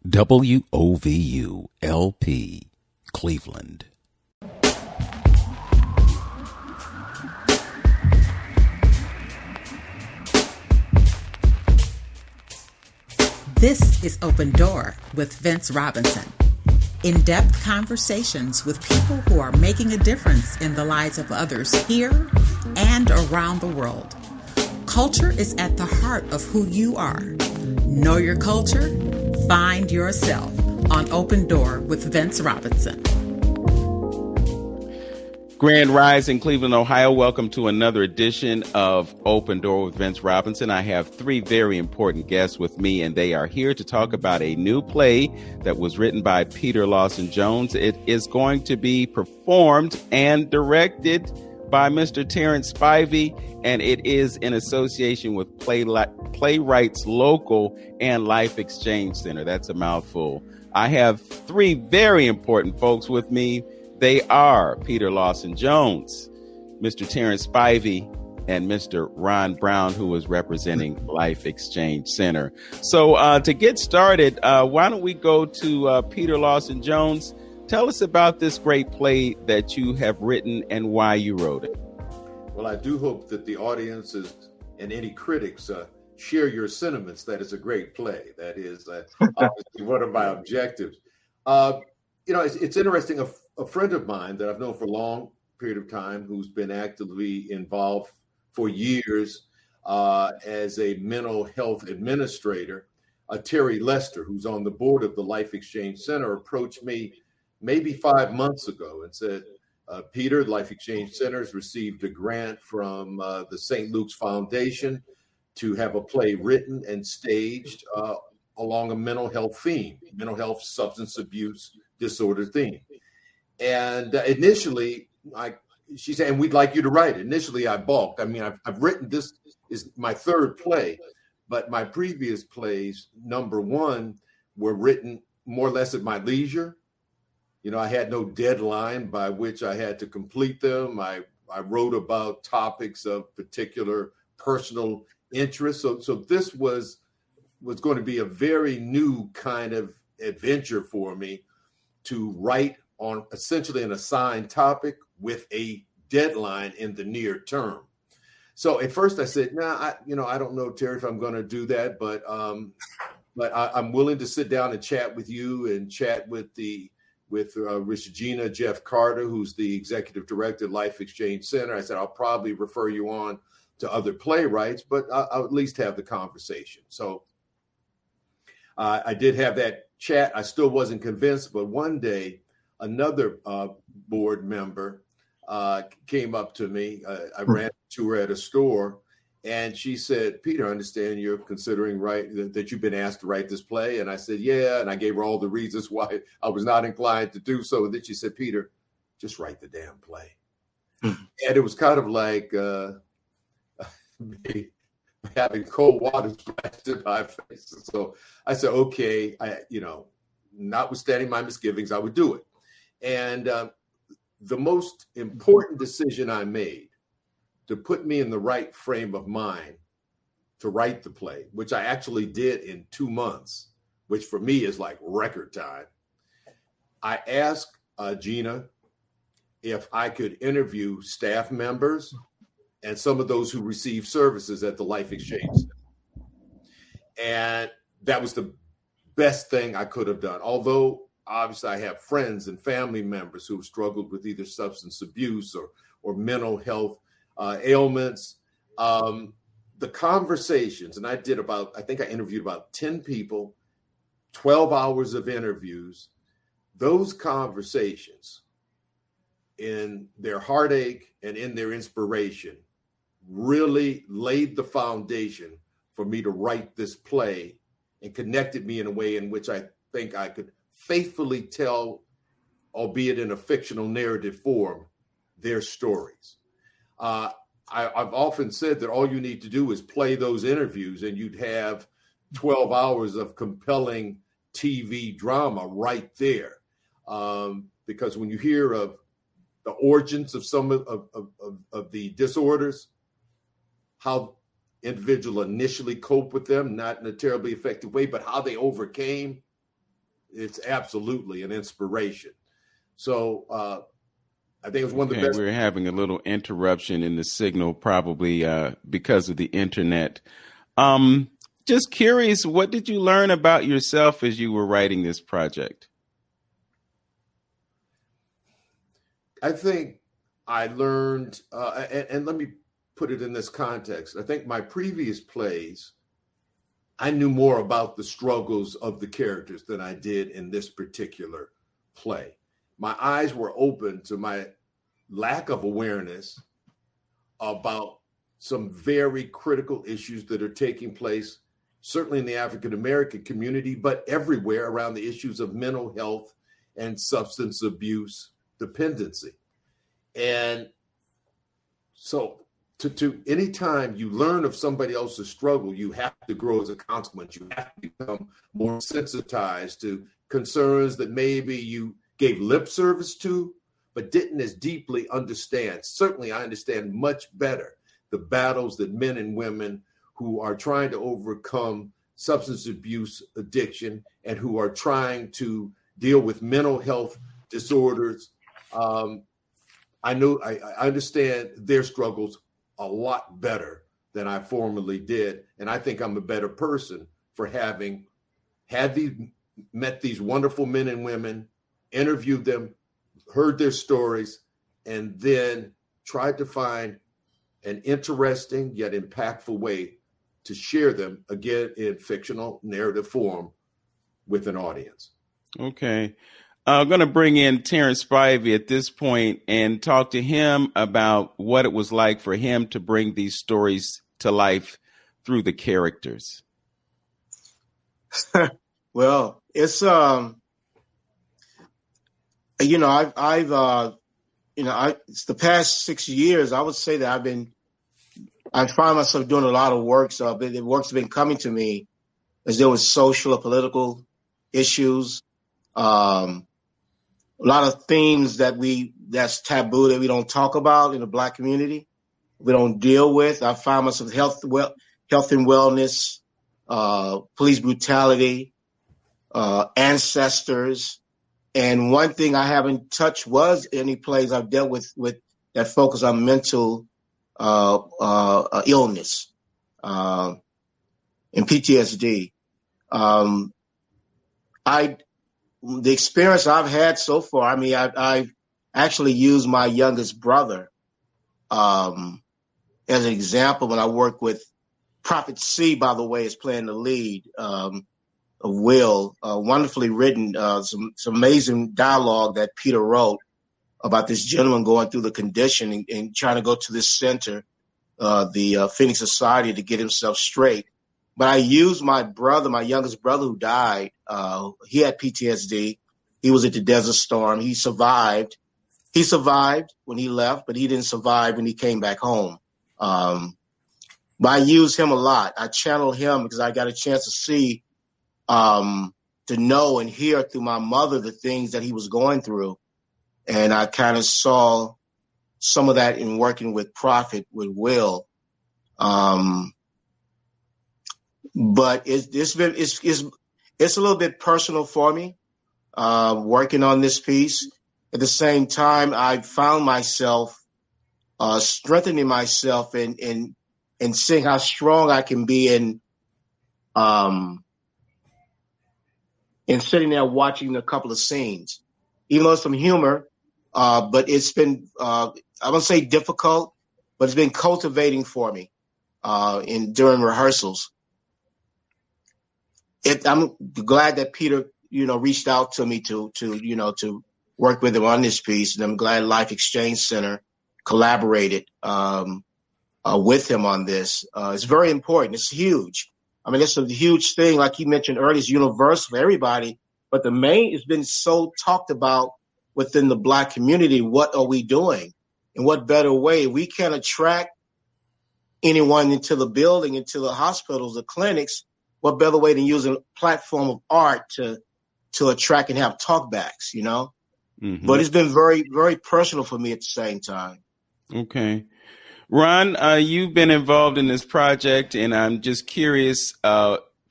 WOVU LP, Cleveland. This is Open Door with Vince Robinson. In-depth conversations with people who are making a difference in the lives of others here and around the world. Culture is at the heart of who you are. Know your culture, find yourself on Open Door with Vince Robinson. Grand Rising, Cleveland, Ohio. Welcome to another edition of Open Door with Vince Robinson. I have three very important guests with me, and they are here to talk about a new play that was written by Peter Lawson Jones. It is going to be performed and directed by Mr. Terrence Spivey, and it is in association with Playwrights Local and Life Exchange Center. That's a mouthful. I have three very important folks with me. They are Peter Lawson Jones, Mr. Terence Spivey, and Mr. Ron Brown, who is representing Life Exchange Center. So to get started, why don't we go to Peter Lawson Jones? Tell us about this great play that you have written and why you wrote it. Well, I do hope that the audiences and any critics share your sentiments that it's a great play. That is obviously one of my objectives. It's interesting. A friend of mine that I've known for a long period of time, who's been actively involved for years as a mental health administrator, Terry Lester, who's on the board of the Life Exchange Center, approached me maybe 5 months ago and said, Peter, Life Exchange Center has received a grant from the St. Luke's Foundation to have a play written and staged along a mental health theme, mental health, substance abuse disorder theme. And initially, she said, and we'd like you to write it. Initially, I balked. I mean, I've written, this is my third play, but my previous plays, number one, were written more or less at my leisure. You know, I had no deadline by which I had to complete them. I wrote about topics of particular personal interest. So this was going to be a very new kind of adventure for me to write on essentially an assigned topic with a deadline in the near term. So at first I said, I don't know, Terry, if I'm going to do that, but I'm willing to sit down and chat with you and chat with Regina Jeff Carter, who's the executive director at Life Exchange Center. I said, I'll probably refer you on to other playwrights, but I'll at least have the conversation. So I did have that chat. I still wasn't convinced, but one day another board member came up to me. I ran into her at a store, and she said, Peter, I understand you're considering that you've been asked to write this play. And I said, yeah. And I gave her all the reasons why I was not inclined to do so. And then she said, Peter, just write the damn play. And it was kind of like me having cold water splashed in my face. So I said, okay, notwithstanding my misgivings, I would do it. And the most important decision I made to put me in the right frame of mind to write the play, which I actually did in 2 months, which for me is like record time. I asked Gina if I could interview staff members and some of those who receive services at the Life Exchange. And that was the best thing I could have done. Although obviously I have friends and family members who have struggled with either substance abuse or mental health ailments. The conversations, and I think I interviewed about 10 people, 12 hours of interviews. Those conversations, in their heartache and in their inspiration, really laid the foundation for me to write this play and connected me in a way in which I think I could faithfully tell, albeit in a fictional narrative form, their stories. I've often said that all you need to do is play those interviews and you'd have 12 hours of compelling TV drama right there. Because when you hear of the origins of some of the disorders, how individuals initially cope with them, not in a terribly effective way, but how they overcame, it's absolutely an inspiration. So I think it was one of the best. We're having a little interruption in the signal, probably because of the internet. Just curious, what did you learn about yourself as you were writing this project? I think I learned, and let me put it in this context. I think my previous plays, I knew more about the struggles of the characters than I did in this particular play. My eyes were open to my lack of awareness about some very critical issues that are taking place, certainly in the African American community, but everywhere around the issues of mental health and substance abuse dependency. And so to any time you learn of somebody else's struggle, you have to grow as a consequence. You have to become more sensitized to concerns that maybe you gave lip service to, but didn't as deeply understand. Certainly, I understand much better the battles that men and women who are trying to overcome substance abuse addiction and who are trying to deal with mental health disorders. I understand their struggles a lot better than I formerly did. And I think I'm a better person for having met these wonderful men and women, interviewed them, heard their stories, and then tried to find an interesting yet impactful way to share them, again, in fictional narrative form with an audience. Okay. I'm going to bring in Terence Spivey at this point and talk to him about what it was like for him to bring these stories to life through the characters. Well, it's, it's the past 6 years, I would say that I find myself doing a lot of work. So the work's been coming to me as there was social or political issues, a lot of themes that's taboo that we don't talk about in the Black community. We don't deal with. I find myself health and wellness, police brutality, ancestors. And one thing I haven't touched was any plays I've dealt with that focus on mental illness and PTSD. The experience I've had so far, I mean, I've actually used my youngest brother as an example when I work with Prophet C, by the way, is playing the lead of Will, wonderfully written, some amazing dialogue that Peter wrote about this gentleman going through the condition and trying to go to this center, the Phoenix Society, to get himself straight. But I used my brother, my youngest brother who died. He had PTSD. He was at the Desert Storm. He survived. He survived when he left, but he didn't survive when he came back home. But I use him a lot. I channel him because I got a chance to see, to know and hear through my mother the things that he was going through. And I kind of saw some of that in working with Prophet, with Will. But it's a little bit personal for me, working on this piece. At the same time, I found myself strengthening myself and seeing how strong I can be in sitting there watching a couple of scenes, even though it's some humor. But it's been, I won't say difficult, but it's been cultivating for me during rehearsals. I'm glad that Peter, reached out to me to work with him on this piece. And I'm glad Life Exchange Center collaborated with him on this. It's very important. It's huge. I mean, it's a huge thing. Like you mentioned earlier, it's universal for everybody. But it's been so talked about within the Black community. What are we doing? And what better way? We can't attract anyone into the building, into the hospitals, the clinics. What better way than using a platform of art to attract and have talkbacks, Mm-hmm. But it's been very, very personal for me at the same time. Okay. Ron, you've been involved in this project, and I'm just curious,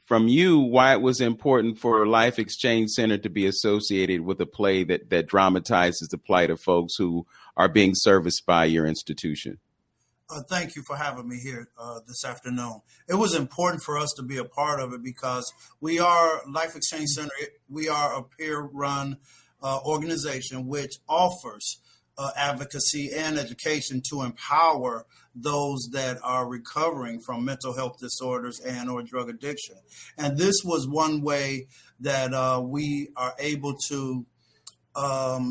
from you why it was important for Life Exchange Center to be associated with a play that dramatizes the plight of folks who are being serviced by your institution. Thank you for having me here this afternoon. It was important for us to be a part of it because we are Life Exchange Center. We are a peer-run organization which offers advocacy and education to empower those that are recovering from mental health disorders and or drug addiction. And this was one way that we are able to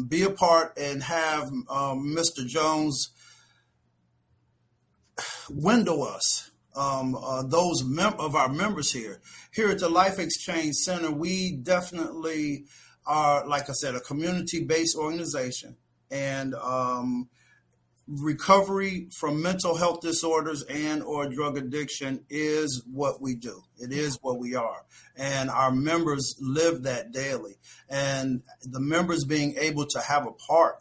be a part and have Mr. Jones window us, those of our members here. Here at the Life Exchange Center, we definitely are, like I said, a community-based organization, and recovery from mental health disorders and or drug addiction is what we do. It is what we are. And our members live that daily. And the members being able to have a part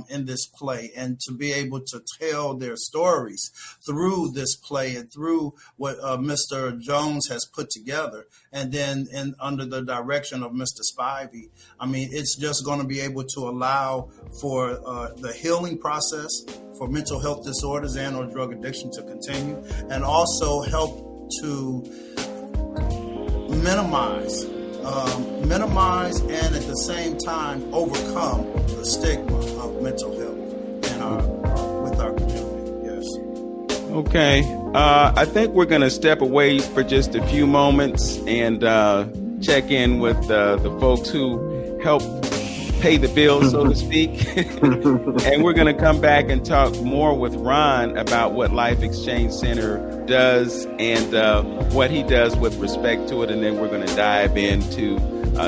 in this play and to be able to tell their stories through this play and through what Mr. Jones has put together, and then under the direction of Mr. Spivey. I mean, it's just going to be able to allow for the healing process for mental health disorders and or drug addiction to continue, and also help to minimize and at the same time overcome the stigma of mental health with our community. Yes. Okay. I think we're going to step away for just a few moments and check in with the folks who help pay the bills, so to speak. And we're going to come back and talk more with Ron about what Life Exchange Center does and what he does with respect to it. And then we're going to dive into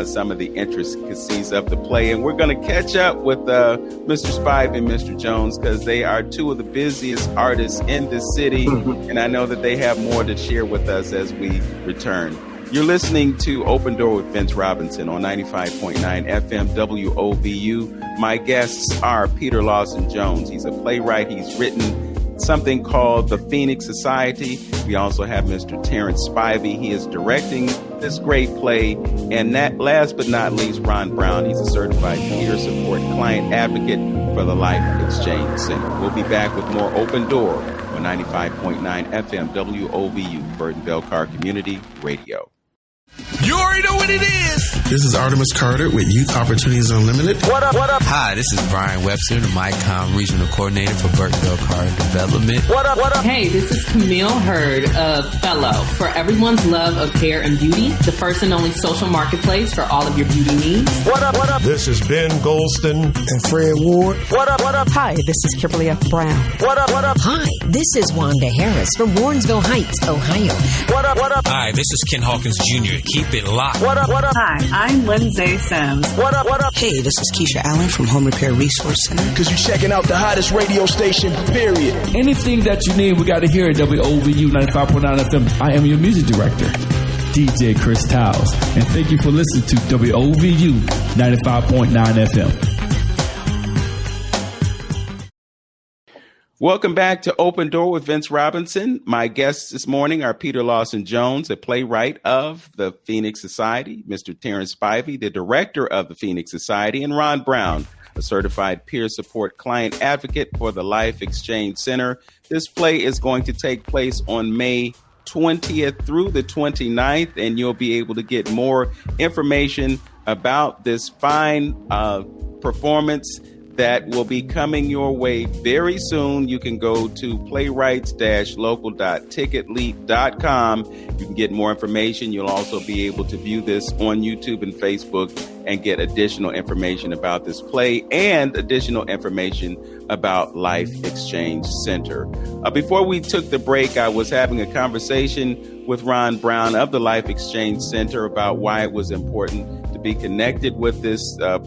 some of the intricacies of the play. And we're going to catch up with Mr. Spivey and Mr. Jones because they are two of the busiest artists in this city. And I know that they have more to share with us as we return. You're listening to Open Door with Vince Robinson on 95.9 FM WOVU. My guests are Peter Lawson Jones. He's a playwright. He's written something called The Phoenix Society. We also have Mr. Terence Spivey. He is directing this great play. And last but not least, Ron Brown. He's a certified peer support client advocate for the Life Exchange Center. We'll be back with more Open Door on 95.9 FM WOVU, Burton-Bell Car Community Radio. You already know what it is. This is Artemis Carter with Youth Opportunities Unlimited. What up, what up? Hi, this is Brian Webster, the MyCom Regional Coordinator for Burton-Bell Car Development. What up, what up? Hey, this is Camille Hurd of Fellow, for everyone's love of hair and beauty, the first and only social marketplace for all of your beauty needs. What up, what up? This is Ben Golston And Fred Ward. What up, what up? Hi, this is Kimberly F. Brown. What up, what up? Hi, this is Wanda Harris from Warrensville Heights, Ohio. What up, what up? Hi, this is Ken Hawkins Jr. Keep it locked. What up, what up? Hi, I'm Lindsay Sims. What up, what up? Hey, this is Keisha Allen from Home Repair Resource Center. because you're checking out the hottest radio station, period. Anything that you need, we got to hear at WOVU 95.9 FM. I am your music director, DJ Chris Towles. And thank you for listening to WOVU 95.9 FM. Welcome back to Open Door with Vince Robinson. My guests this morning are Peter Lawson Jones, a playwright of the Phoenix Society, Mr. Terence Spivey, the director of the Phoenix Society, and Ron Brown, a certified peer support client advocate for the Life Exchange Center. This play is going to take place on May 20th through the 29th, and you'll be able to get more information about this fine performance that will be coming your way very soon. You can go to playwrights-local.ticketleap.com. You can get more information. You'll also be able to view this on YouTube and Facebook and get additional information about this play and additional information about Life Exchange Center. Before we took the break, I was having a conversation with Ron Brown of the Life Exchange Center about why it was important to be connected with this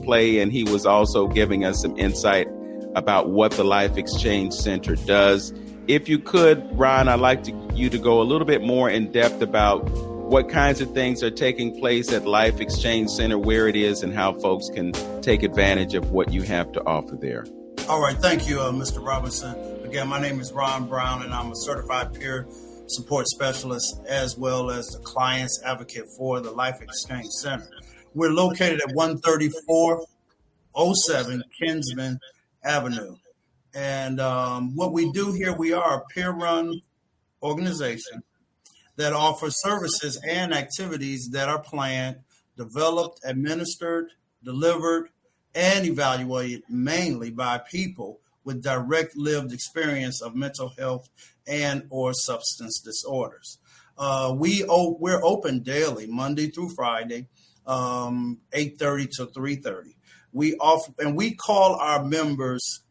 play, and he was also giving us some insight about what the Life Exchange Center does. If you could, Ron, I'd like you to go a little bit more in depth about what kinds of things are taking place at Life Exchange Center, where it is, and how folks can take advantage of what you have to offer there. All right. Thank you, Mr. Robinson. Again, my name is Ron Brown, and I'm a certified peer support specialist, as well as the client's advocate for the Life Exchange Center. We're located at 13407 Kinsman Avenue. And what we do here, we are a peer-run organization that offers services and activities that are planned, developed, administered, delivered, and evaluated mainly by people with direct lived experience of mental health and or substance disorders. We're open daily, Monday through Friday, 8:30 to 3:30. We call our members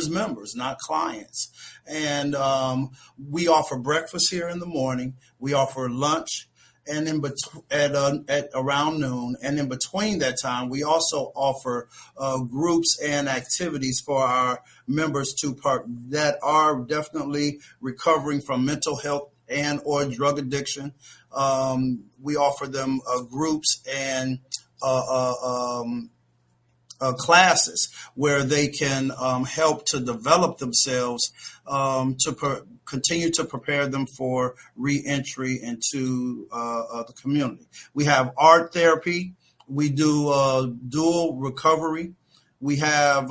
members, not clients. And we offer breakfast here in the morning. We offer lunch, and at around noon. And in between that time, we also offer groups and activities for our members that are definitely recovering from mental health and or drug addiction. We offer them groups and classes where they can help to develop themselves to continue to prepare them for reentry into the community. We have art therapy. We do dual recovery. We have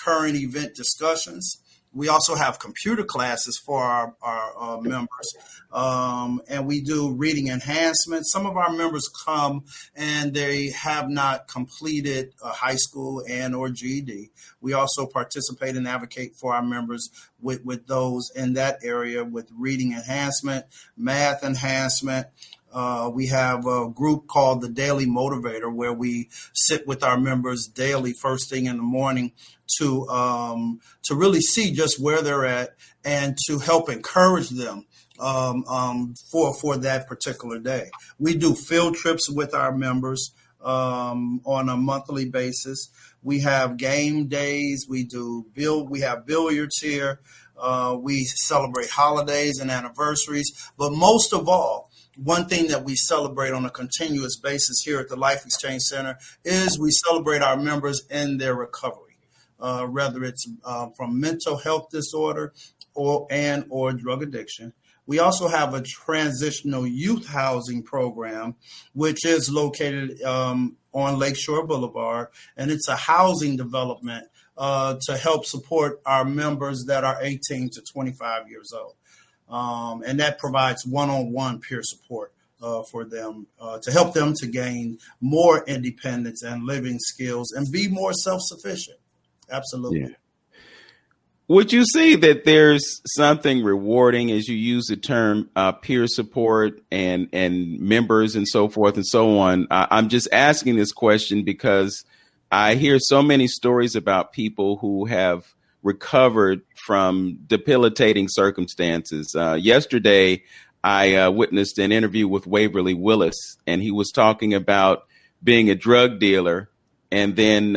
current event discussions. We also have computer classes for our members, and we do reading enhancement. Some of our members come and they have not completed high school and or GED. We also participate and advocate for our members with those in that area with reading enhancement, math enhancement. We have a group called the Daily Motivator, where we sit with our members daily, first thing in the morning, to really see just where they're at and to help encourage them for that particular day. We do field trips with our members on a monthly basis. We have game days. We have billiards here. We celebrate holidays and anniversaries, but most of all, one thing that we celebrate on a continuous basis here at the Life Exchange Center is we celebrate our members in their recovery, whether it's from mental health disorder or drug addiction. We also have a transitional youth housing program, which is located on Lakeshore Boulevard, and it's a housing development to help support our members that are 18 to 25 years old. And that provides one-on-one peer support for them to help them to gain more independence and living skills and be more self-sufficient. Absolutely. Yeah. Would you say that there's something rewarding as you use the term peer support and members and so forth and so on? I'm just asking this question because I hear so many stories about people who have recovered from debilitating circumstances. Yesterday, I witnessed an interview with Waverly Willis, and he was talking about being a drug dealer and then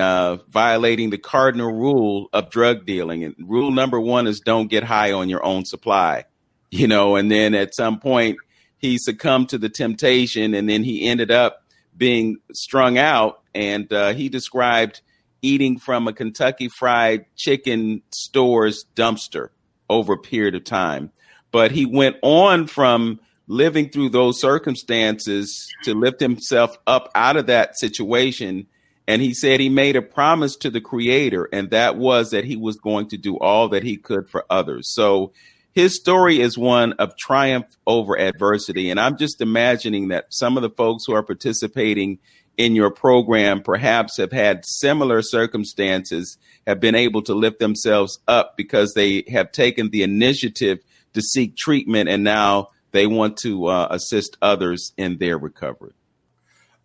violating the cardinal rule of drug dealing. And rule number one is don't get high on your own supply, and then at some point he succumbed to the temptation, and then he ended up being strung out. And he described eating from a Kentucky Fried Chicken store's dumpster over a period of time. But he went on from living through those circumstances to lift himself up out of that situation. And he said he made a promise to the Creator, and that was that he was going to do all that he could for others. So his story is one of triumph over adversity. And I'm just imagining that some of the folks who are participating in your program perhaps have had similar circumstances, have been able to lift themselves up because they have taken the initiative to seek treatment, and now they want to assist others in their recovery.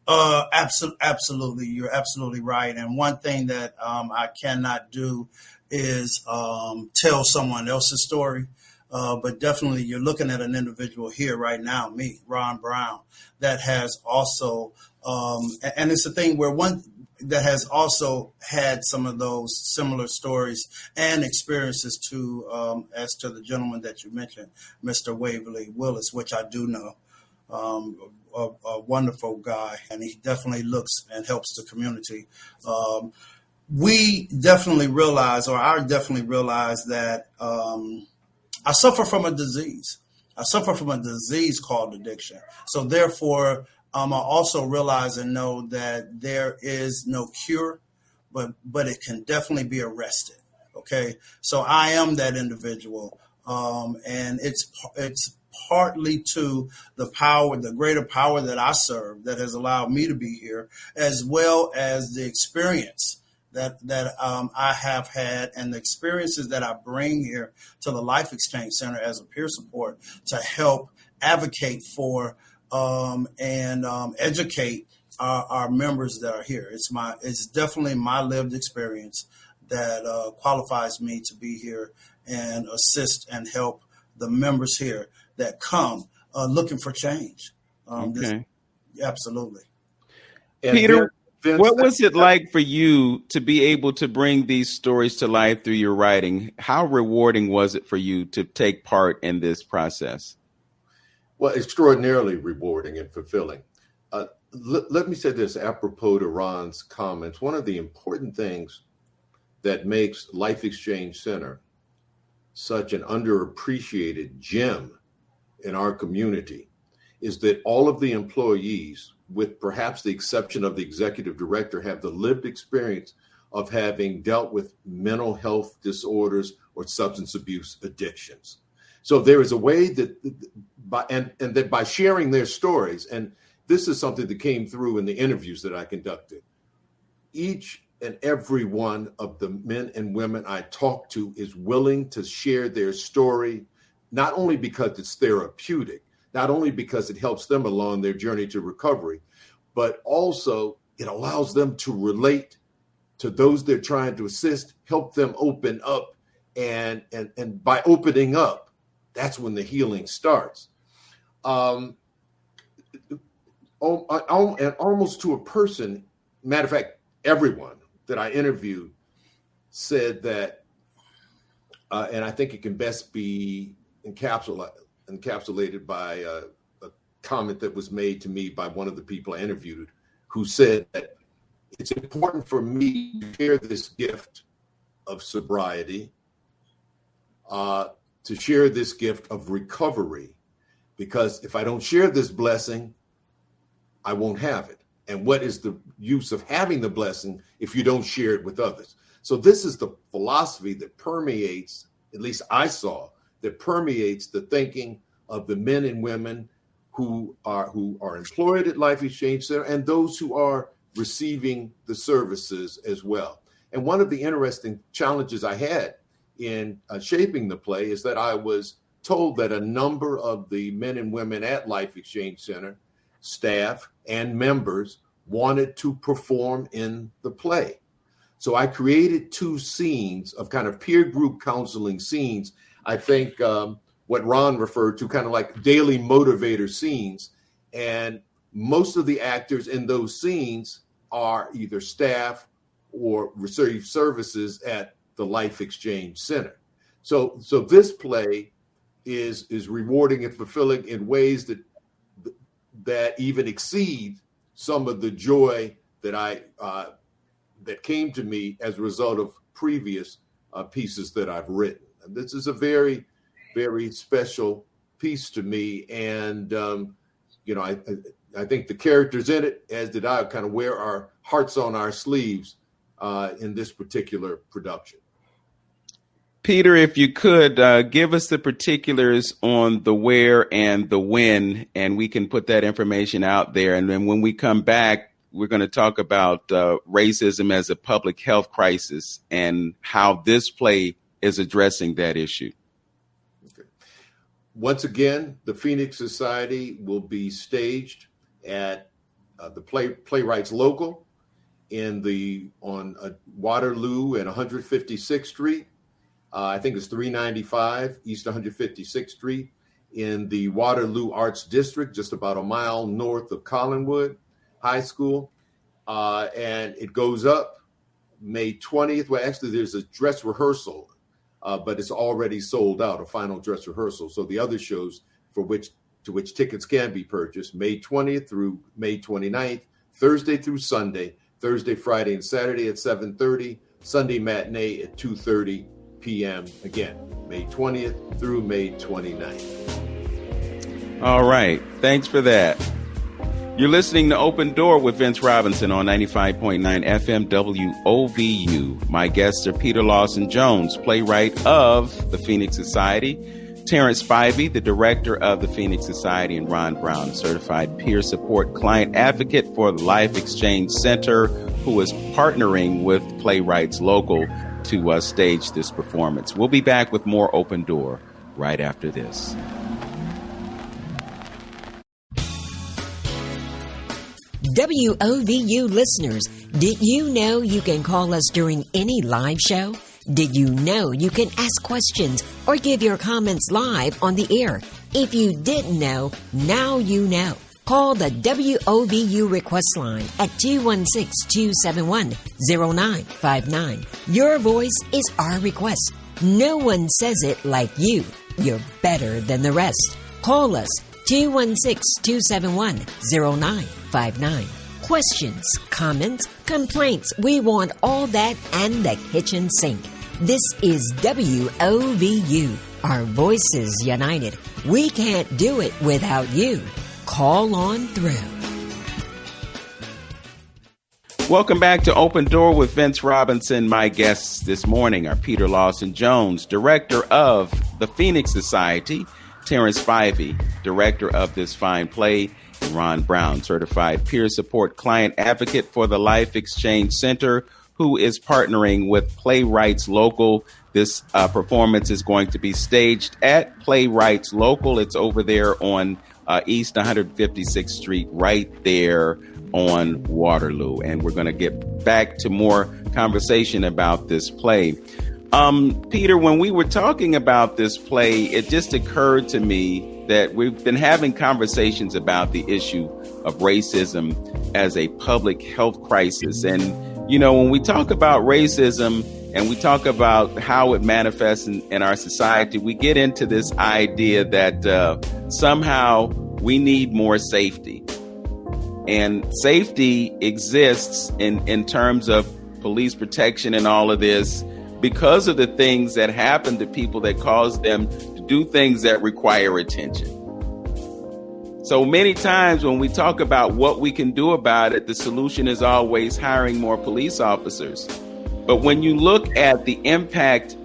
Absolutely. You're absolutely right. And one thing that I cannot do is tell someone else's story. But definitely you're looking at an individual here right now, me, Ron Brown, that has also, and it's a thing where one that has also had some of those similar stories and experiences to, as to the gentleman that you mentioned, Mr. Waverly Willis, which I do know, a wonderful guy, and he definitely looks and helps the community. we definitely realize, or I definitely realize that I suffer from a disease. I suffer from a disease called addiction. So therefore, I also realize and know that there is no cure, but it can definitely be arrested. Okay, so I am that individual, and it's partly to the power, the greater power that I serve, that has allowed me to be here, as well as the experience that I have had, and the experiences that I bring here to the Life Exchange Center as a peer support to help advocate for and educate our members that are here. It's definitely my lived experience that qualifies me to be here and assist and help the members here that come looking for change. Okay. Absolutely. And Peter, Vince, what was it like for you to be able to bring these stories to life through your writing? How rewarding was it for you to take part in this process? Well, extraordinarily rewarding and fulfilling. Let me say this apropos to Ron's comments. One of the important things that makes Life Exchange Center such an underappreciated gem in our community is that all of the employees, with perhaps the exception of the executive director, have the lived experience of having dealt with mental health disorders or substance abuse addictions. So there is a way that by sharing their stories, and this is something that came through in the interviews that I conducted, each and every one of the men and women I talk to is willing to share their story, not only because it's therapeutic, not only because it helps them along their journey to recovery, but also it allows them to relate to those they're trying to assist, help them open up. And by opening up, that's when the healing starts. And almost to a person, matter of fact, everyone that I interviewed said that, and I think it can best be encapsulated by a comment that was made to me by one of the people I interviewed, who said that it's important for me to share this gift of sobriety, to share this gift of recovery, because if I don't share this blessing, I won't have it. And what is the use of having the blessing if you don't share it with others? So this is the philosophy that permeates, at least I saw, that permeates the thinking of the men and women who are employed at Life Exchange Center and those who are receiving the services as well. And one of the interesting challenges I had in shaping the play is that I was told that a number of the men and women at Life Exchange Center, staff and members, wanted to perform in the play. So I created 2 scenes of kind of peer group counseling scenes. I think what Ron referred to kind of like daily motivator scenes. And most of the actors in those scenes are either staff or receive services at the Life Exchange Center. So this play is rewarding and fulfilling in ways that even exceed some of the joy that that came to me as a result of previous pieces that I've written. And this is a very, very special piece to me. And, I think the characters in it, as did I, kind of wear our hearts on our sleeves in this particular production. Peter, if you could give us the particulars on the where and the when, and we can put that information out there. And then when we come back, we're going to talk about racism as a public health crisis and how this play is addressing that issue. Okay. Once again, the Phoenix Society will be staged at the Playwrights Local on Waterloo and 156th Street. I think it's 395 East 156th Street in the Waterloo Arts District, just about a mile north of Collinwood High School. And it goes up May 20th. Well, actually, there's a dress rehearsal, but it's already sold out, a final dress rehearsal. So the other shows to which tickets can be purchased, May 20th through May 29th, Thursday through Sunday, Thursday, Friday, and Saturday at 7:30. Sunday matinee at 2:30 p.m. Again, May 20th through May 29th. All right. Thanks for that. You're listening to Open Door with Vince Robinson on 95.9 FM WOVU. My guests are Peter Lawson Jones, playwright of the Phoenix Society, Terence Spivey, the director of the Phoenix Society, and Ron Brown, a certified peer support client advocate for the Life Exchange Center, who is partnering with Playwrights Local to stage this performance. We'll be back with more Open Door right after this. WOVU listeners, did you know you can call us during any live show? Did you know you can ask questions or give your comments live on the air? If you didn't know, now you know. Call the WOVU request line at 216-271-0959. Your voice is our request. No one says it like you. You're better than the rest. Call us 216-271-0959. Questions, comments, complaints. We want all that and the kitchen sink. This is WOVU. Our voices united. We can't do it without you. Call on through. Welcome back to Open Door with Vince Robinson. My guests this morning are Peter Lawson Jones, director of the Phoenix Society, Terence Spivey, director of this fine play, and Ron Brown, certified peer support client advocate for the Life Exchange Center, who is partnering with Playwrights Local. This performance is going to be staged at Playwrights Local. It's over there on East 156th Street, right there on Waterloo. And we're going to get back to more conversation about this play. Peter, when we were talking about this play, it just occurred to me that we've been having conversations about the issue of racism as a public health crisis. And, you know, when we talk about racism and we talk about how it manifests in our society, we get into this idea that somehow we need more safety. And safety exists in terms of police protection and all of this because of the things that happen to people that cause them to do things that require attention. So many times when we talk about what we can do about it, the solution is always hiring more police officers. But when you look at the impact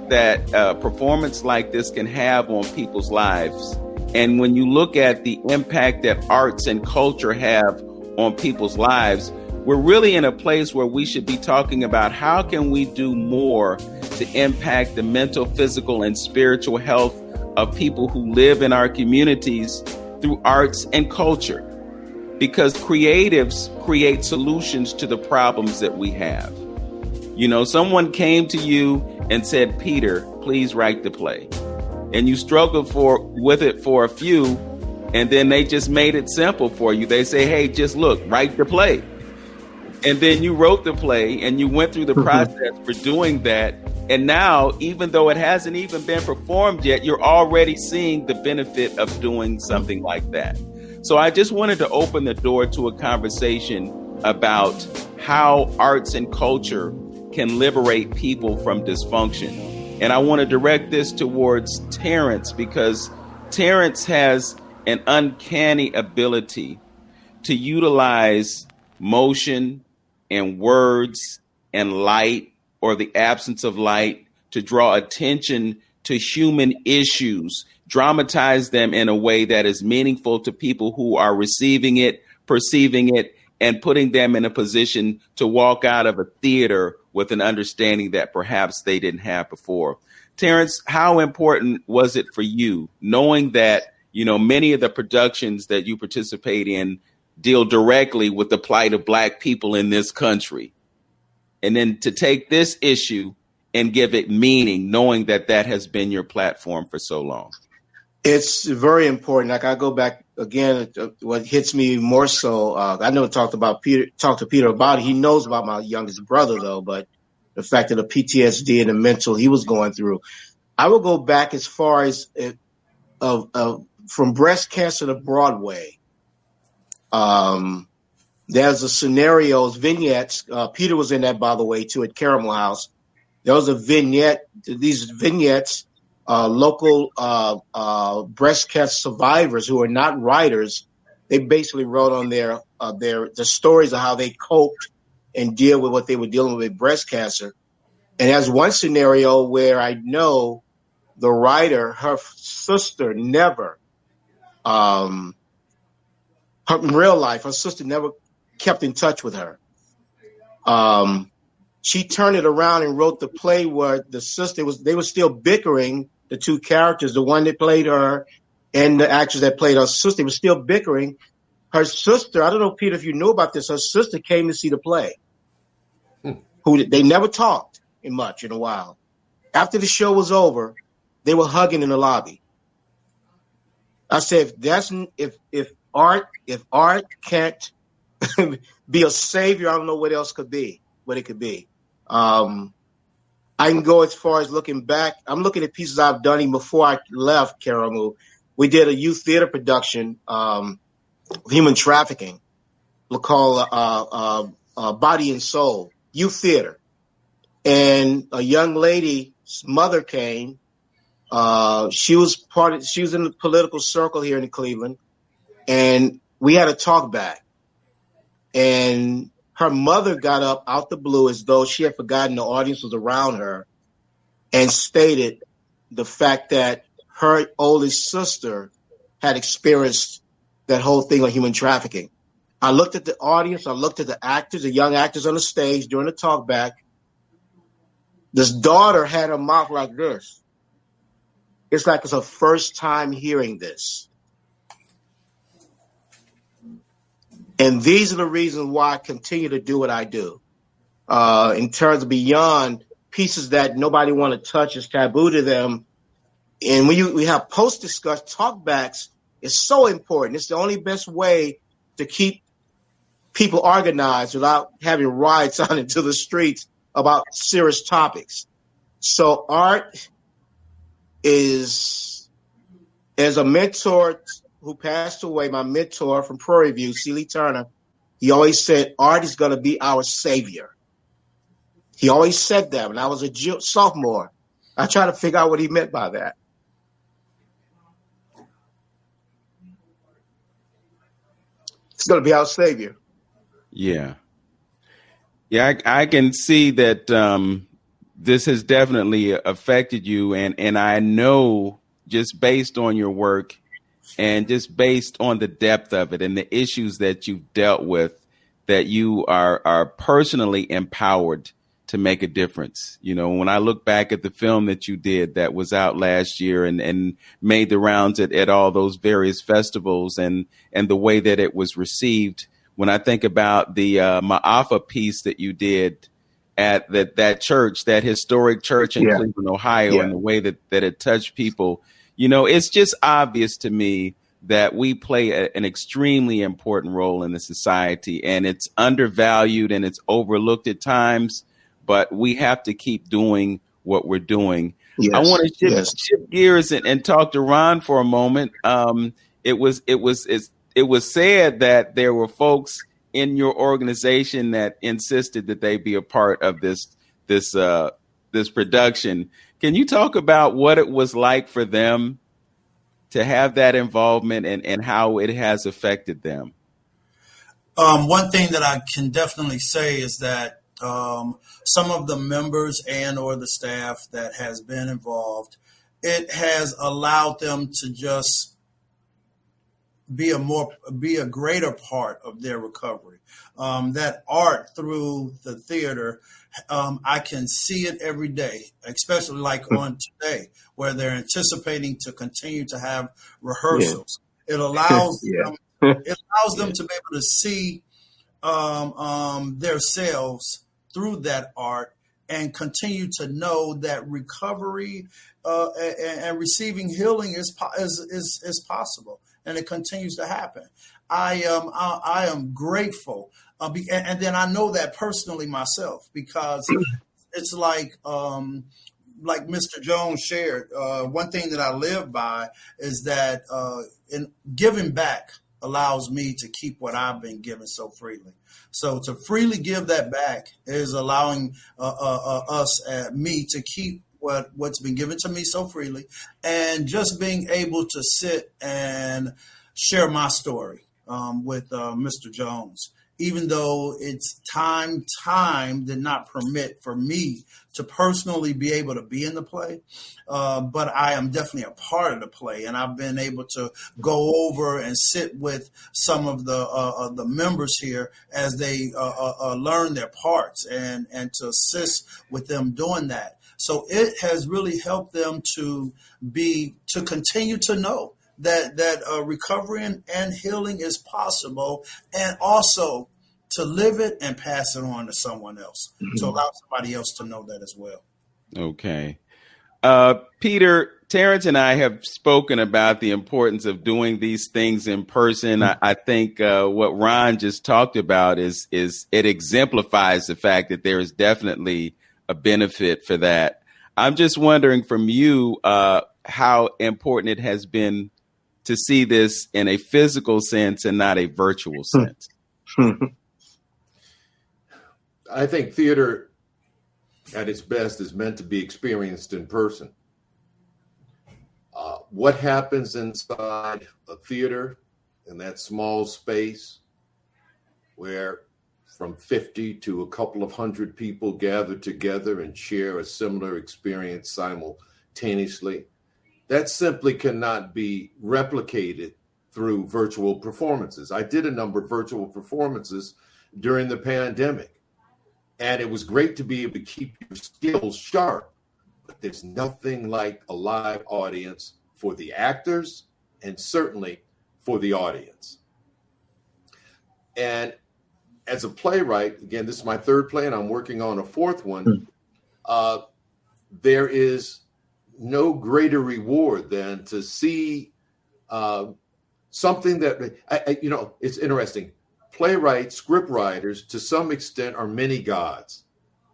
that a performance like this can have on people's lives, and when you look at the impact that arts and culture have on people's lives, we're really in a place where we should be talking about how can we do more to impact the mental, physical, and spiritual health of people who live in our communities through arts and culture. Because creatives create solutions to the problems that we have. You know, someone came to you and said, Peter, please write the play. And you struggled with it for a few, and then they just made it simple for you. They say, hey, just look, write the play. And then you wrote the play and you went through the process for doing that. And now, even though it hasn't even been performed yet, you're already seeing the benefit of doing something like that. So I just wanted to open the door to a conversation about how arts and culture can liberate people from dysfunction. And I want to direct this towards Terence, because Terence has an uncanny ability to utilize motion and words and light, or the absence of light, to draw attention to human issues, dramatize them in a way that is meaningful to people who are receiving it, perceiving it, and putting them in a position to walk out of a theater with an understanding that perhaps they didn't have before. Terence, how important was it for you, knowing that, you know, many of the productions that you participate in deal directly with the plight of Black people in this country, and then to take this issue and give it meaning, knowing that that has been your platform for so long? It's very important. Like, I go back again, what hits me more so, I never talked to Peter about it. He knows about my youngest brother, though, but the fact of the PTSD and the mental he was going through. I will go back as far as from breast cancer to Broadway. there's a scenarios, vignettes. Peter was in that, by the way, too, at Caramel House. There was a vignette. These vignettes, local breast cancer survivors who are not writers, they basically wrote on their the stories of how they coped and deal with what they were dealing with breast cancer. And there's one scenario where I know the writer, her sister never, in real life, her sister never kept in touch with her. She turned it around and wrote the play where the sister they were still bickering, the two characters, the one that played her and the actress that played her sister, was still bickering. Her sister, I don't know, Peter, if you knew about this, her sister came to see the play. They never talked in a while. After the show was over, they were hugging in the lobby. I said, if art can't be a savior, I don't know what else could be, what it could be. I can go as far as looking back. I'm looking at pieces I've done even before I left Caramel. We did a youth theater production, human trafficking, called Body and Soul, youth theater. And a young lady's mother came. She was in the political circle here in Cleveland, and we had a talk back. And her mother got up out the blue as though she had forgotten the audience was around her and stated the fact that her oldest sister had experienced that whole thing of human trafficking. I looked at the audience. I looked at the actors, the young actors on the stage during the talk back. This daughter had her mouth like this. It's like it's her first time hearing this. And these are the reasons why I continue to do what I do. In terms of beyond pieces that nobody want to touch, is taboo to them. And when we have post-discuss talkbacks, it's so important. It's the only best way to keep people organized without having riots out into the streets about serious topics. So art is, as a mentor who passed away, my mentor from Prairie View, Celie Turner, he always said, art is going to be our savior. He always said that when I was a sophomore. I tried to figure out what he meant by that. It's going to be our savior. Yeah. Yeah, I can see that this has definitely affected you. And I know, just based on your work and just based on the depth of it and the issues that you've dealt with, that you are personally empowered to make a difference. You know, when I look back at the film that you did that was out last year and made the rounds at all those various festivals and the way that it was received, when I think about the Ma'afa piece that you did at that church, that historic church in Cleveland, Ohio, and the way that it touched people, you know, it's just obvious to me that we play an extremely important role in the society, and it's undervalued and it's overlooked at times, but we have to keep doing what we're doing. Yes. I want to shift gears and talk to Ron for a moment. It was said that there were folks in your organization that insisted that they be a part of this production. Can you talk about what it was like for them to have that involvement and how it has affected them? One thing that I can definitely say is that some of the members and or the staff that has been involved, it has allowed them to just be a greater part of their recovery. That art through the theater, I can see it every day, especially like on today, where they're anticipating to continue to have rehearsals. Yeah. It allows them to be able to see themselves through that art and continue to know that recovery and receiving healing is possible. And it continues to happen. I am grateful, and then I know that personally myself, because it's like Mr. Jones shared. One thing that I live by is that in giving back allows me to keep what I've been given so freely. So to freely give that back is allowing me to keep what's been given to me so freely, and just being able to sit and share my story with Mr. Jones, even though it's time did not permit for me to personally be able to be in the play. But I am definitely a part of the play, and I've been able to go over and sit with some of the members here as they learn their parts and to assist with them doing that. So it has really helped them to continue to know that recovery and healing is possible, and also to live it and pass it on to someone else, to allow somebody else to know that as well. Okay. Peter, Terrence and I have spoken about the importance of doing these things in person. I think what Ron just talked about is it exemplifies the fact that there is definitely a benefit for that. I'm just wondering from you how important it has been to see this in a physical sense and not a virtual sense. I think theater at its best is meant to be experienced in person. What happens inside a theater in that small space where from 50 to a couple of hundred people gather together and share a similar experience simultaneously, that simply cannot be replicated through virtual performances. I did a number of virtual performances during the pandemic, and it was great to be able to keep your skills sharp, but there's nothing like a live audience for the actors and certainly for the audience. And as a playwright, again, this is my third play and I'm working on a fourth one, there is no greater reward than to see something that, it's interesting. Playwrights, script writers, to some extent, are many gods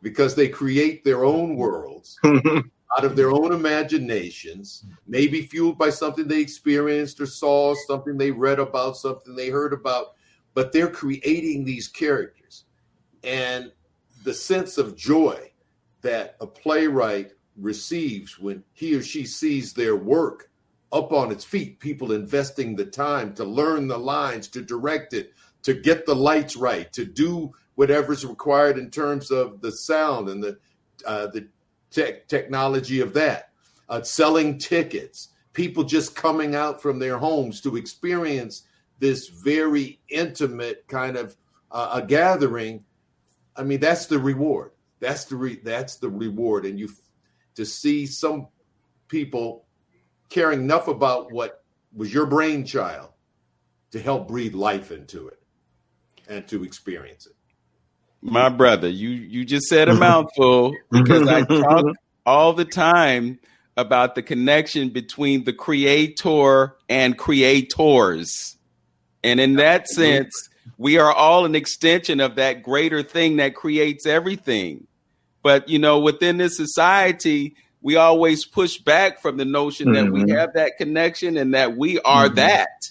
because they create their own worlds out of their own imaginations, maybe fueled by something they experienced or saw, something they read about, something they heard about, but they're creating these characters. And the sense of joy that a playwright receives when he or she sees their work up on its feet, people investing the time to learn the lines, to direct it, to get the lights right, to do whatever's required in terms of the sound and the technology of that, selling tickets, people just coming out from their homes to experience this very intimate kind of a gathering. I mean, that's the reward. That's the reward. And to see some people caring enough about what was your brainchild to help breathe life into it and to experience it. My brother, you just said a mouthful, because I talk all the time about the connection between the creator and creators. And in that sense, we are all an extension of that greater thing that creates everything. But, within this society, we always push back from the notion that we have that connection and that we are that,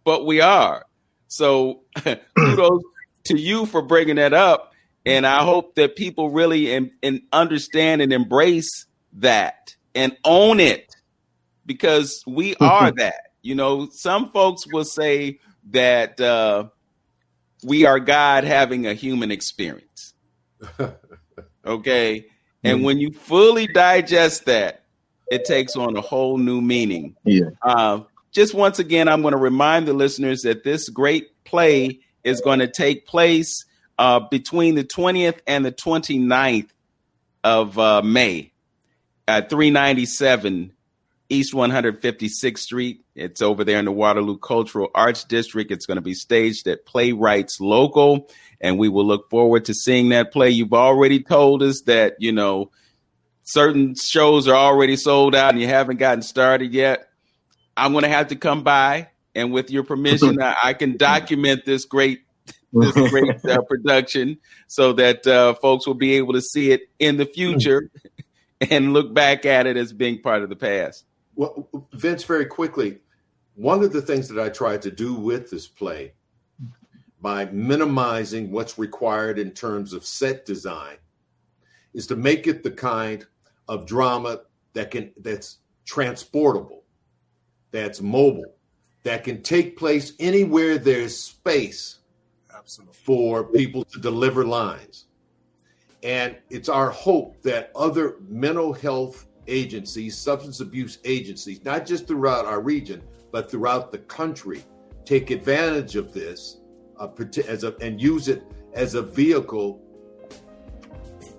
but we are. So kudos to you for bringing that up. And I hope that people really and understand and embrace that and own it, because we are that. Some folks will say that we are God having a human experience. Okay. And when you fully digest that, it takes on a whole new meaning. Yeah. Just once again, I'm going to remind the listeners that this great play is going to take place between the 20th and the 29th of May at 397 East 156th Street. It's over there in the Waterloo Cultural Arts District. It's going to be staged at Playwrights Local, and we will look forward to seeing that play. You've already told us that, certain shows are already sold out and you haven't gotten started yet. I'm going to have to come by, and with your permission, I can document this great production so that folks will be able to see it in the future and look back at it as being part of the past. Well, Vince, very quickly, one of the things that I tried to do with this play, by minimizing what's required in terms of set design, is to make it the kind of drama that's transportable, that's mobile, that can take place anywhere there's space. Absolutely. For people to deliver lines. And it's our hope that other mental health agencies, substance abuse agencies, not just throughout our region, but throughout the country, take advantage of this and use it as a vehicle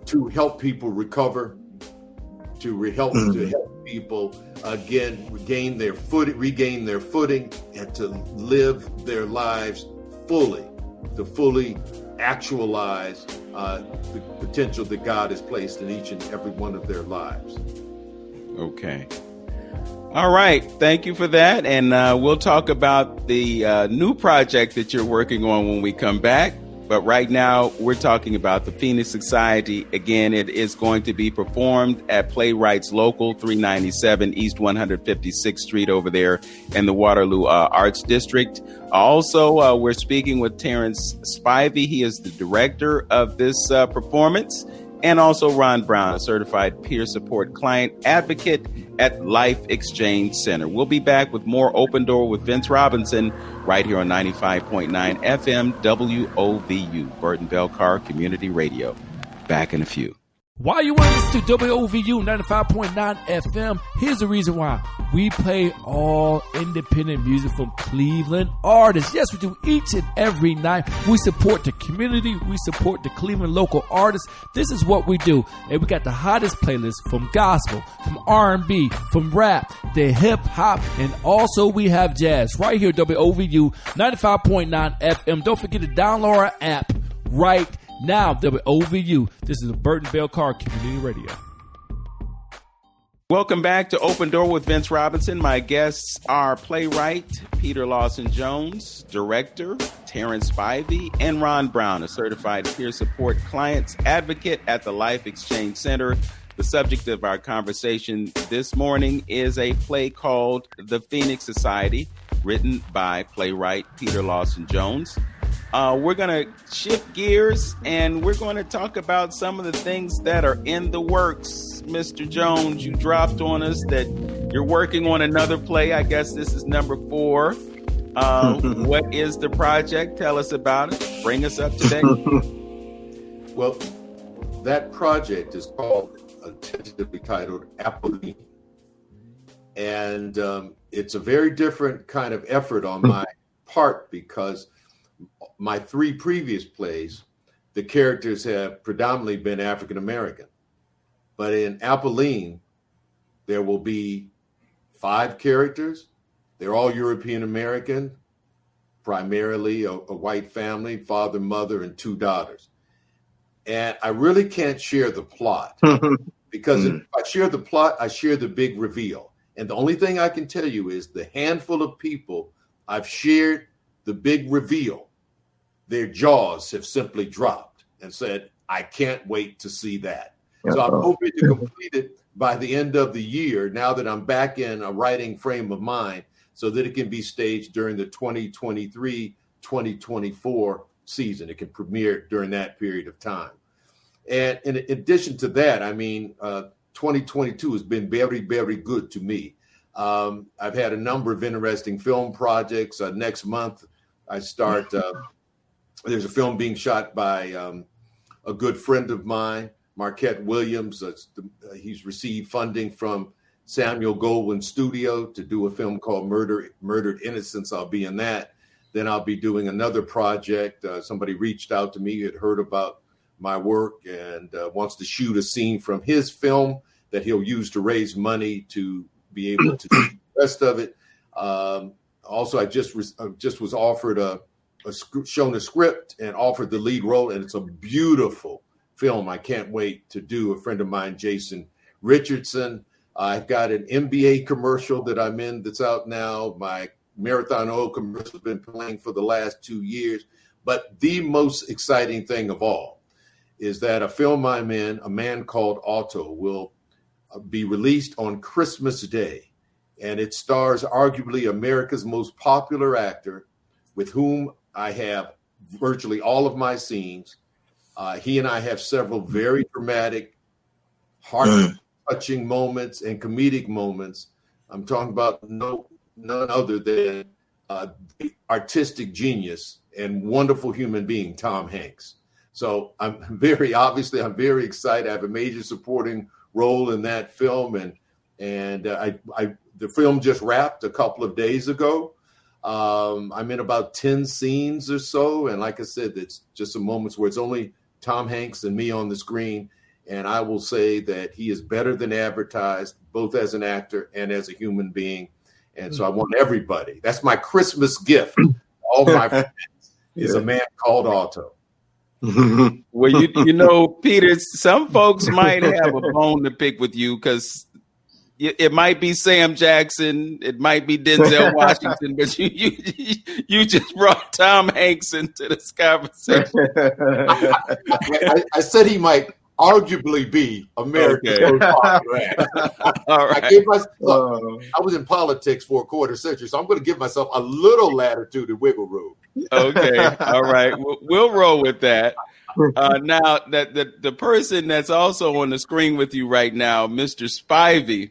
to help people recover, to help people again regain their footing, and to live their lives fully, to fully actualize the potential that God has placed in each and every one of their lives. Okay. All right. Thank you for that. And we'll talk about the new project that you're working on when we come back. But right now, we're talking about the Phoenix Society. Again, it is going to be performed at Playwrights Local, 397 East 156th Street over there in the Waterloo Arts District. Also, we're speaking with Terence Spivey. He is the director of this performance. And also Ron Brown, a certified peer support client advocate at Life Exchange Center. We'll be back with more Open Door with Vince Robinson right here on 95.9 FM WOVU, Burton Belcar Community Radio. Back in a few. While you want to listen to WOVU 95.9 FM, here's the reason why. We play all independent music from Cleveland artists. Yes, we do each and every night. We support the community. We support the Cleveland local artists. This is what we do. And we got the hottest playlists from gospel, from R&B, from rap, the hip hop, and also we have jazz right here, WOVU 95.9 FM. Don't forget to download our app right now, WOVU. This is Burton Belcar Community Radio. Welcome back to Open Door with Vince Robinson. My guests are playwright Peter Lawson Jones, director Terence Spivey, and Ron Brown, a certified peer support clients advocate at the Life Exchange Center. The subject of our conversation this morning is a play called The Phoenix Society, written by playwright Peter Lawson Jones. We're going to shift gears and we're going to talk about some of the things that are in the works. Mr. Jones, you dropped on us that you're working on another play. I guess this is number 4. What is the project? Tell us about it. Bring us up to date. Well, that project is called, tentatively titled, Applebean. And it's a very different kind of effort on my part because my 3 previous plays, the characters have predominantly been African American. But in Applebean, there will be 5 characters. They're all European American, primarily a white family, father, mother, and 2 daughters. And I really can't share the plot because if I share the plot, I share the big reveal. And the only thing I can tell you is the handful of people I've shared the big reveal, their jaws have simply dropped and said, I can't wait to see that. So I'm hoping to complete it by the end of the year, now that I'm back in a writing frame of mind, so that it can be staged during the 2023-2024 season. It can premiere during that period of time. And in addition to that, I mean, 2022 has been very, very good to me. I've had a number of interesting film projects. Next month, I start, there's a film being shot by a good friend of mine, Marquette Williams. He's received funding from Samuel Goldwyn Studio to do a film called Murdered Innocence. I'll be in that. Then I'll be doing another project. Somebody reached out to me, had heard about my work and wants to shoot a scene from his film that he'll use to raise money to be able to do the rest of it. Also, I just was offered shown a script and offered the lead role, and it's a beautiful film. I can't wait to do. A friend of mine, Jason Richardson. I've got an NBA commercial that I'm in that's out now. My Marathon Oil commercial has been playing for the last 2 years. But the most exciting thing of all is that a film I'm in, A Man Called Otto, will be released on Christmas Day. and it stars arguably America's most popular actor, with whom I have virtually all of my scenes. He and I have several very dramatic, heart-touching moments and comedic moments. I'm talking about none other than the artistic genius and wonderful human being, Tom Hanks. So I'm very excited. I have a major supporting role in that film, and the film just wrapped a couple of days ago. I'm in about 10 scenes or so, and like I said, it's just some moments where it's only Tom Hanks and me on the screen, and I will say that he is better than advertised, both as an actor and as a human being. And so I want everybody. That's my Christmas gift. All my friends is a man called Otto. Well, you know, Peter, some folks might have a bone to pick with you because it might be Sam Jackson, it might be Denzel Washington, but you just brought Tom Hanks into this conversation. I said he might arguably be America's most popular actor. All right. I was in politics for a quarter century, so I'm going to give myself a little latitude and wiggle room. Okay. All right. We'll roll with that. Now, the person that's also on the screen with you right now, Mr. Spivey,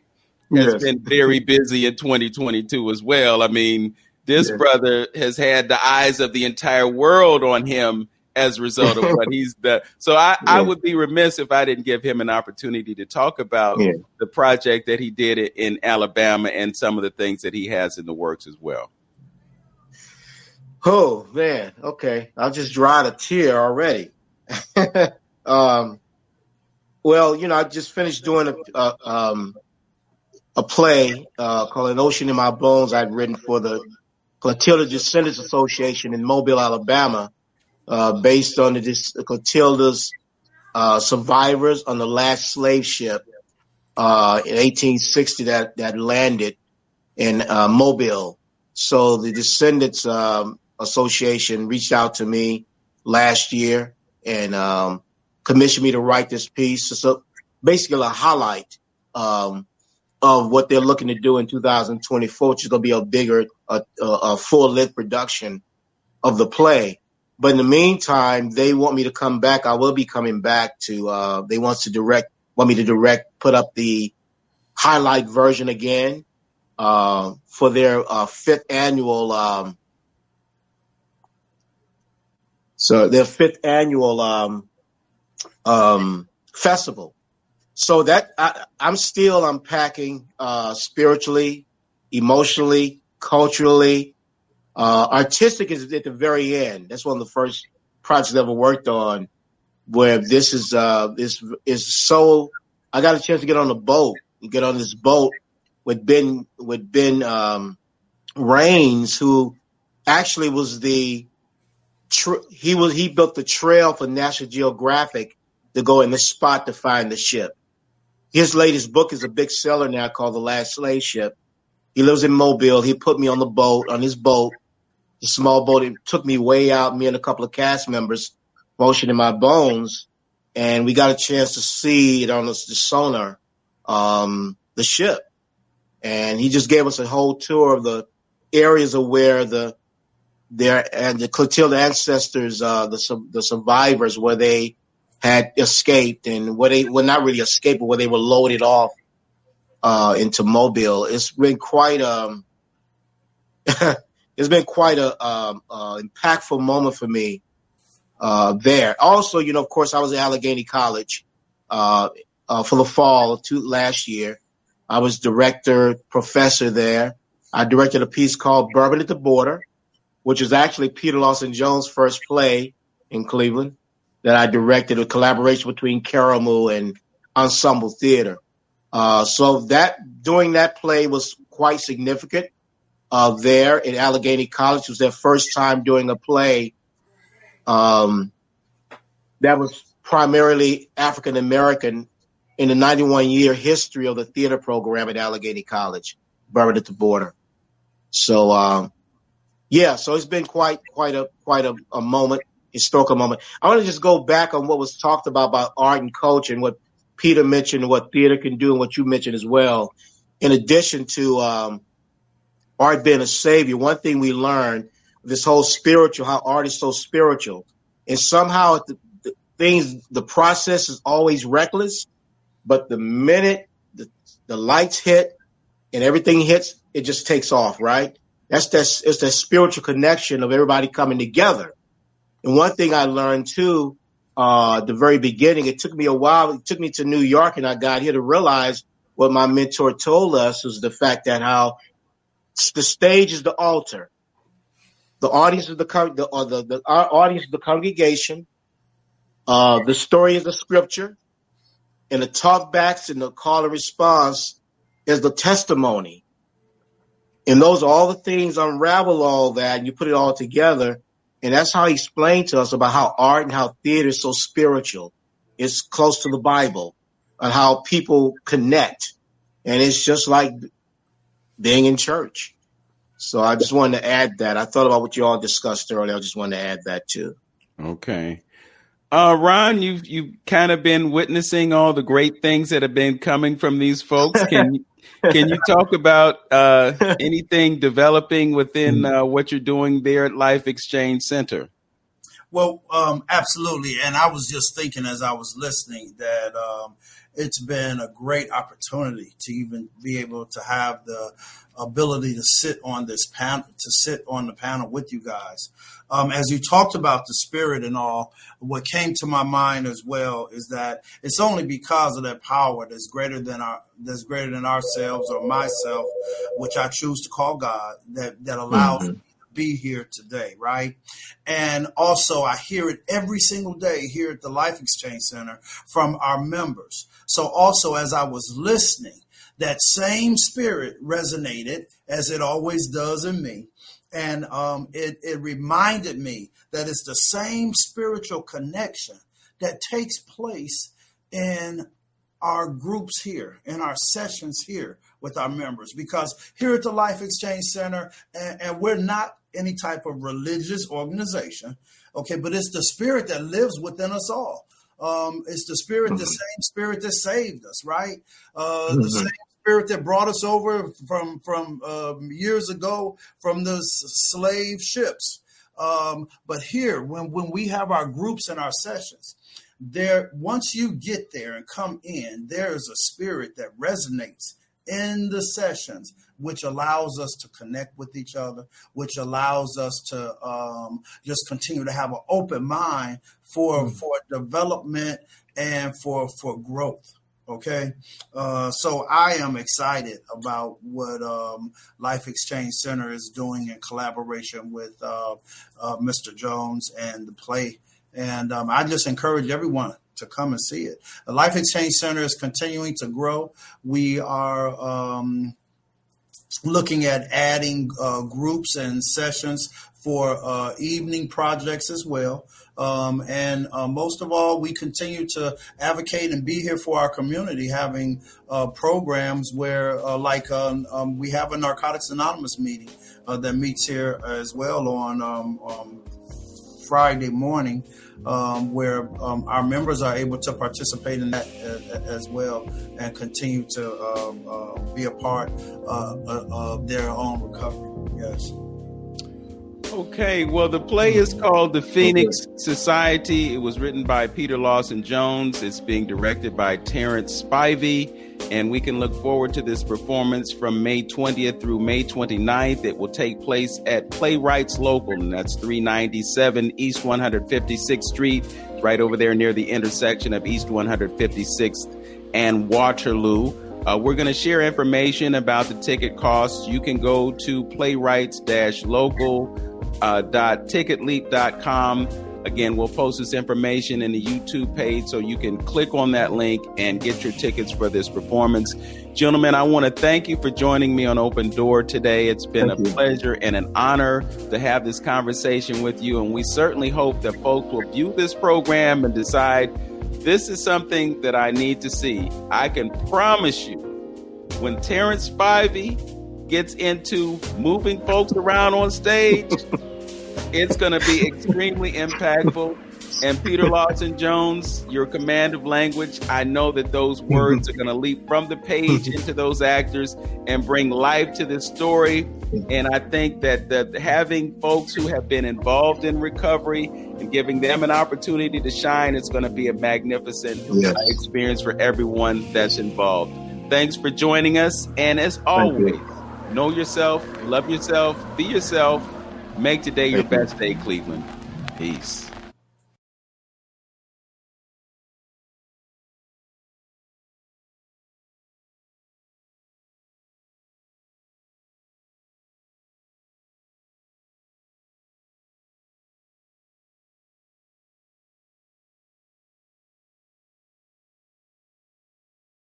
has been very busy in 2022 as well. I mean, this brother has had the eyes of the entire world on him as a result of what he's done. So I would be remiss if I didn't give him an opportunity to talk about the project that he did in Alabama and some of the things that he has in the works as well. Oh, man. Okay. I'll just dried a tear already. Well, you know, I just finished doing a play called An Ocean in My Bones I'd written for the Clotilda Descendants Association in Mobile, Alabama, based on the Clotilda's survivors on the last slave ship in 1860 that landed in Mobile. So the Descendants Association reached out to me last year and commissioned me to write this piece. So basically a highlight of what they're looking to do in 2024, which is going to be a bigger, full-length production of the play. But in the meantime, they want me to come back. I will be coming back to, they want me to direct, put up the highlight version again, for their, fifth annual, festival. So that I'm still unpacking, spiritually, emotionally, culturally. Artistic is at the very end. That's one of the first projects I ever worked on, where this is so. I got a chance to get on a boat and get on this boat with Ben Raines, who actually was he built the trail for National Geographic to go in this spot to find the ship. His latest book is a big seller now called The Last Slave Ship. He lives in Mobile. He put me on his boat, the small boat. It took me way out, me and a couple of cast members, Ocean in My Bones. And we got a chance to see it on the sonar, the ship. And he just gave us a whole tour of the areas of where the Clotilda ancestors, the survivors, where they had escaped and where they were not really escaped, but where they were loaded off into Mobile. It's been quite impactful moment for me there. Also, you know, of course, I was at Allegheny College for the fall last year. I was director, professor there. I directed a piece called Bourbon at the Border, which is actually Peter Lawson Jones' first play in Cleveland that I directed, a collaboration between Caramoo and Ensemble Theater. So doing that play was quite significant there at Allegheny College. It was their first time doing a play that was primarily African-American in the 91-year history of the theater program at Allegheny College, Bourbon at the Border. So, so it's been quite a moment, historical moment. I want to just go back on what was talked about art and culture and what Peter mentioned, what theater can do, and what you mentioned as well. in addition to art being a savior, one thing we learned, this whole spiritual, how art is so spiritual. And somehow the process is always reckless, but the minute the lights hit and everything hits, it just takes off, right? It's that spiritual connection of everybody coming together. And one thing I learned too, at the very beginning, it took me a while. It took me to New York, and I got here to realize what my mentor told us was the fact that how the stage is the altar, the audience is our audience is the congregation, the story is the scripture, and the talkbacks and the call and response is the testimony. And those are all the things, unravel all that, and you put it all together. And that's how he explained to us about how art and how theater is so spiritual. It's close to the Bible and how people connect. And it's just like being in church. So I just wanted to add that. I thought about what you all discussed earlier. I just wanted to add that too. Okay. Ron, you've kind of been witnessing all the great things that have been coming from these folks. Can you talk about anything developing within what you're doing there at Life Exchange Center? Well, absolutely. And I was just thinking as I was listening that it's been a great opportunity to even be able to have the ability to sit on this panel, the panel with you guys. As you talked about the spirit and all, what came to my mind as well is that it's only because of that power that's greater than ourselves or myself, which I choose to call God, that allows me to be here today, right? And also I hear it every single day here at the Life Exchange Center from our members. So also as I was listening, that same spirit resonated as it always does in me. And it reminded me that it's the same spiritual connection that takes place in our groups here, in our sessions here with our members. Because here at the Life Exchange Center, and we're not any type of religious organization, okay, but it's the spirit that lives within us all. It's the spirit, the same spirit that saved us, right? The same spirit that brought us over from years ago from the slave ships. But here, when we have our groups and our sessions, once you get there and come in, there is a spirit that resonates in the sessions, which allows us to connect with each other, which allows us to just continue to have an open mind for development and for growth. Okay, so I am excited about what Life Exchange Center is doing in collaboration with Mr. Jones and the play. And I just encourage everyone to come and see it. The Life Exchange Center is continuing to grow. We are looking at adding groups and sessions for evening projects as well. And most of all, we continue to advocate and be here for our community, having programs where we have a Narcotics Anonymous meeting that meets here as well on Friday morning, where our members are able to participate in that as well and continue to be a part of their own recovery. Yes. Okay, well, the play is called The Phoenix Society. It was written by Peter Lawson Jones. It's being directed by Terence Spivey, and we can look forward to this performance from May 20th through May 29th. It will take place at Playwrights Local, and that's 397 East 156th Street, right over there near the intersection of East 156th and Waterloo. We're going to share information about the ticket costs. You can go to playwrights-local.ticketleap.com. Again, we'll post this information in the YouTube page so you can click on that link and get your tickets for this performance. Gentlemen, I want to thank you for joining me on Open Door today. It's been a pleasure and an honor to have this conversation with you. And we certainly hope that folks will view this program and decide this is something that I need to see. I can promise you, when Terence Spivey gets into moving folks around on stage, It's going to be extremely impactful. And Peter Lawson Jones, your command of language, I know that those words are going to leap from the page into those actors and bring life to this story. And I think that having folks who have been involved in recovery and giving them an opportunity to shine is going to be a magnificent experience for everyone that's involved. Thanks for joining us. And as always, know yourself, love yourself, be yourself. Make today your best day, Cleveland. Peace.